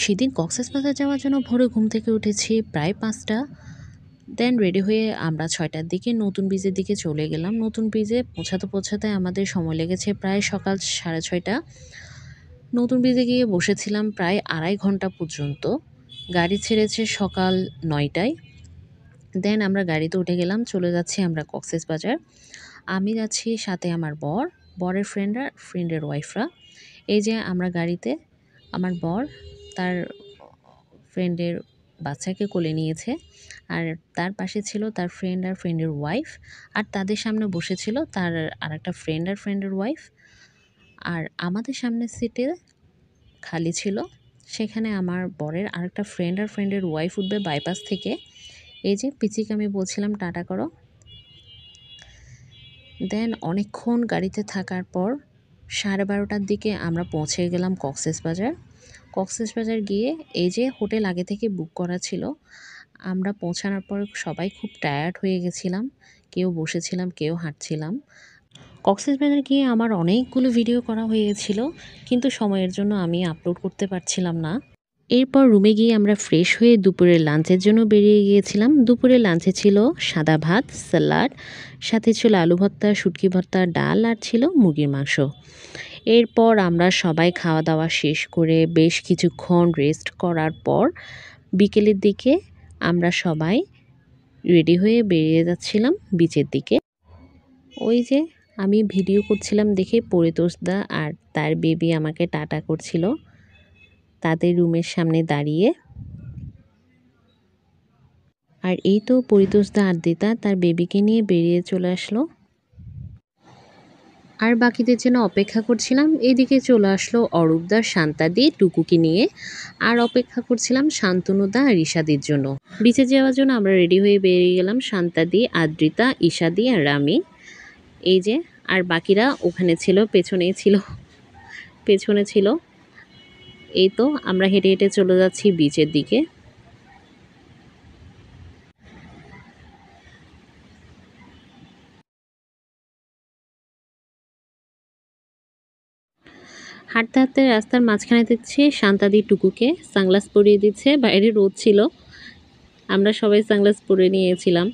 সেদিন কক্সবাজার যাওয়ার জন্য ভোরে ঘুম থেকে উঠেছি প্রায় ৫টা। দেন রেডি হয়ে আমরা ৬টার দিকে নতুন ব্রিজের দিকে চলে গেলাম। নতুন ব্রিজে পৌঁছাতে আমাদের সময় লেগেছে প্রায় সকাল ৬:৩০। নতুন ব্রিজে গিয়ে বসেছিলাম প্রায় ২.৫ ঘন্টা পর্যন্ত। গাড়ি ছেড়েছে সকাল ৯টায়। দেন আমরা গাড়িতে উঠে গেলাম, চলে যাচ্ছি আমরা কক্সবাজার। আমি যাচ্ছি, সাথে আমার বর, বরের ফ্রেন্ডরা, ফ্রেন্ডের ওয়াইফরা। এই যে আমরা গাড়িতে, আমার বর তার ফ্রেন্ডের বাচ্চাকে কোলে নিয়েছে, আর তার পাশে ছিল তার ফ্রেন্ড আর ফ্রেন্ডের ওয়াইফ, আর তাদের সামনে বসেছিল তার আরেকটা ফ্রেন্ড আর ফ্রেন্ডের ওয়াইফ। আর আমাদের সামনের সিটে খালি ছিল, সেখানে আমার বরের আরেকটা ফ্রেন্ড আর ফ্রেন্ডের ওয়াইফ উঠবে বাইপাস থেকে। এই যে পিচিকে আমি বলছিলাম টাটা করো। দেন অনেকক্ষণ গাড়িতে থাকার পর 12:30টার দিকে আমরা পৌঁছে গেলাম কক্সবাজার। কক্সবাজার গিয়ে এই যে হোটেল আগে থেকে বুক করা ছিল, আমরা পৌঁছানোর পর সবাই খুব টায়ার্ড হয়ে গেছিলাম, কেউ বসেছিলাম, কেউ হাঁটছিলাম। কক্সবাজার গিয়ে আমার অনেকগুলো ভিডিও করা হয়েছিল, কিন্তু সময়ের জন্য আমি আপলোড করতে পারছিলাম না। এরপর রুমে গিয়ে আমরা ফ্রেশ হয়ে দুপুরের লাঞ্চের জন্য বেরিয়ে গিয়েছিলাম। দুপুরের লাঞ্চে ছিল সাদা ভাত, স্যালাড, সাথে ছিল আলু ভর্তা, শুটকি ভর্তা, ডাল, আর ছিল মুরগির মাংস। এরপর আমরা সবাই খাওয়া দাওয়া শেষ করে বেশ কিছুক্ষণ রেস্ট করার পর বিকেলের দিকে আমরা সবাই রেডি হয়ে বেরিয়ে যাচ্ছিলাম বিচের দিকে। ওই যে আমি ভিডিও করছিলাম দেখে পরিতোষদা আর তার বেবি আমাকে টাটা করছিল তাদের রুমের সামনে দাঁড়িয়ে। আর এই তো পরিতোষদা আর দিতা তার বেবিকে নিয়ে বেরিয়ে চলে আসলো, আর বাকিদের জন্য অপেক্ষা করছিলাম। এদিকে চলে আসলো অরূপদা, শান্তাদি, টুকুকে নিয়ে, আর অপেক্ষা করছিলাম শান্তনুদা আর ঈশাদির জন্য। বিচে যাওয়ার জন্য আমরা রেডি হয়ে বেরিয়ে গেলাম, শান্তাদি, আদ্রিতা, ঈশাদি আর আমি। এই যে, আর বাকিরা ওখানে ছিল, পেছনে ছিল। এই তো আমরা হেঁটে হেঁটে চলে যাচ্ছি বিচের দিকে। হাঁটতে হাঁটতে রাস্তার মাঝখানে দেখছি শান্তাদি টুকুকে সানগ্লাস পরিয়ে দিচ্ছে, বাইরে রোদ ছিল, আমরা সবাই সানগ্লাস পরে নিয়েছিলাম।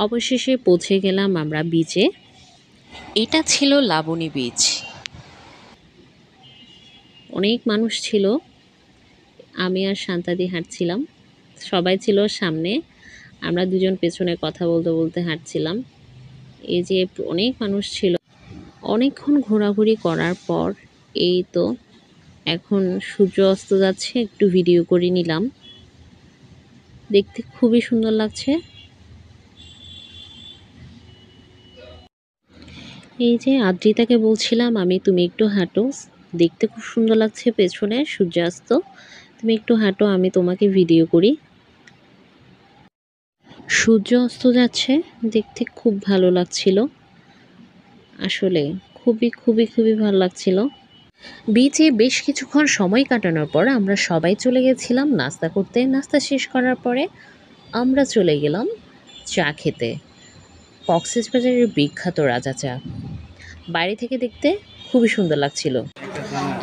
অবশেষে পৌঁছে গেলাম আমরা বিচে। এটা ছিল লাবণী বিচ। অনেক মানুষ ছিল, আমি আর শান্তাদি হাঁটছিলাম, সবাই ছিল সামনে, আমরা দুজন পেছনে কথা বলতে বলতে হাঁটছিলাম। এই যে অনেক মানুষ ছিল। অনেকক্ষণ ঘোরাঘুরি করার পর এই তো এখন সূর্য অস্ত যাচ্ছে, একটু ভিডিও করে নিলাম, দেখতে খুবই সুন্দর লাগছে। এই যে আদ্রিতাকে বলছিলাম আমি, তুমি একটু হাঁটো, দেখতে খুব সুন্দর লাগছে পেছনে সূর্যাস্ত, তুমি একটু হাঁটো, আমি তোমাকে ভিডিও করি। সূর্য অস্ত যাচ্ছে, দেখতে খুব ভালো লাগছিল, আসলে খুবই খুবই খুবই ভালো লাগছিল। বিচে বেশ কিছুক্ষণ সময় কাটানোর পর আমরা সবাই চলে গেছিলাম নাস্তা করতে। নাস্তা শেষ করার পরে আমরা চলে গেলাম চা খেতে, কক্সবাজারের বিখ্যাত রাজা চা। বাইরে থেকে দেখতে খুবই সুন্দর লাগছিল।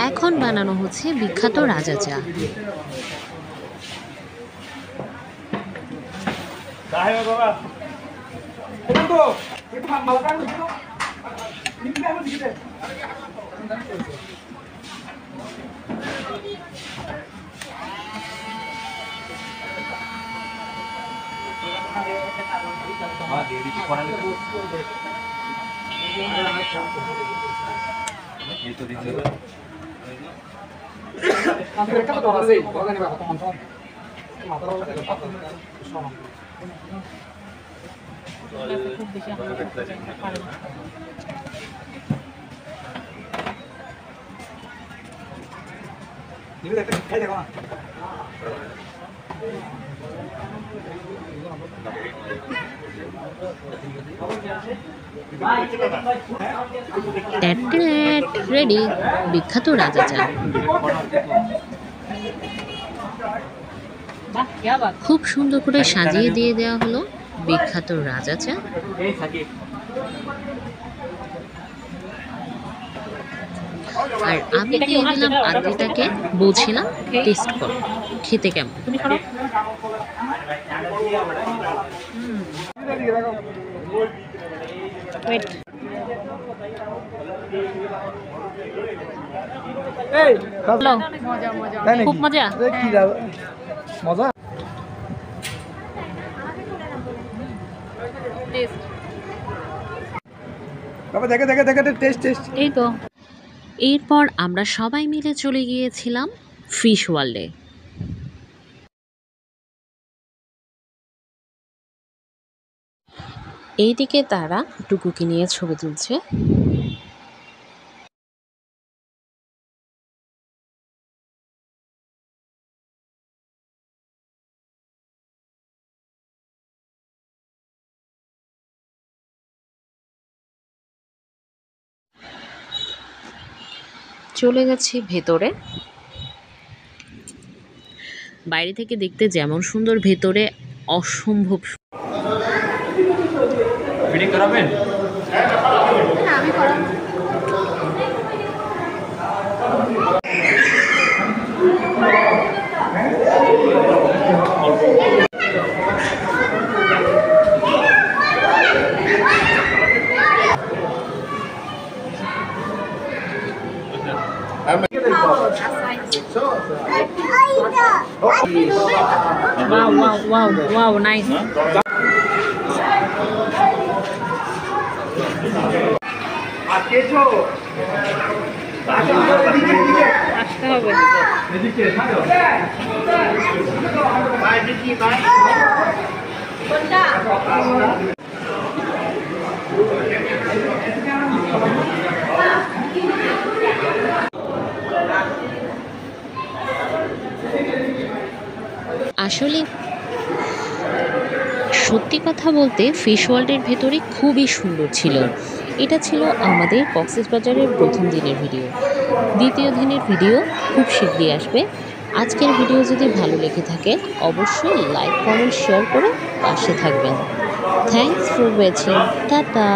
এখন বানানো হচ্ছে বিখ্যাত রাজা চা। রেডি বিখ্যাত রাজা চা। খুব সুন্দর করে সাজিয়ে দিয়ে দেওয়া হলো বিখ্যাত রাজা চা। আর আমি দিয়ে দিলাম আদ্রিতাকে, বলছিলাম টেস্ট কর খেতে কেমন। খুব মজা। মজা দেখে দেখে দেখে টেস্ট টেস্ট। এই তো এরপর আমরা সবাই মিলে চলে গিয়েছিলাম ফিশ ওয়ার্ল্ডে। এইদিকে তারা টুকুকে নিয়ে ছবি তুলছে। চলে গেছি ভেতরে। বাইরে থেকে দেখতে যেমন সুন্দর, ভেতরে অসম্ভব। ফিটিং করাবেন? আমি করাবো। Wow, wow, wow, wow, nice. আসতে হবে। আসলে সত্যি কথা বলতে ফিশ ওয়ার্ল্ডের ভেতরে খুবই সুন্দর ছিল। এটা ছিল আমাদের কক্সবাজারের প্রথম দিনের ভিডিও। দ্বিতীয় দিনের ভিডিও খুব শীঘ্রই আসবে। আজকের ভিডিও যদি ভালো লেগে থাকে অবশ্যই লাইক, কমেন্ট, শেয়ার করে পাশে থাকবেন। Thanks for watching. টাটা।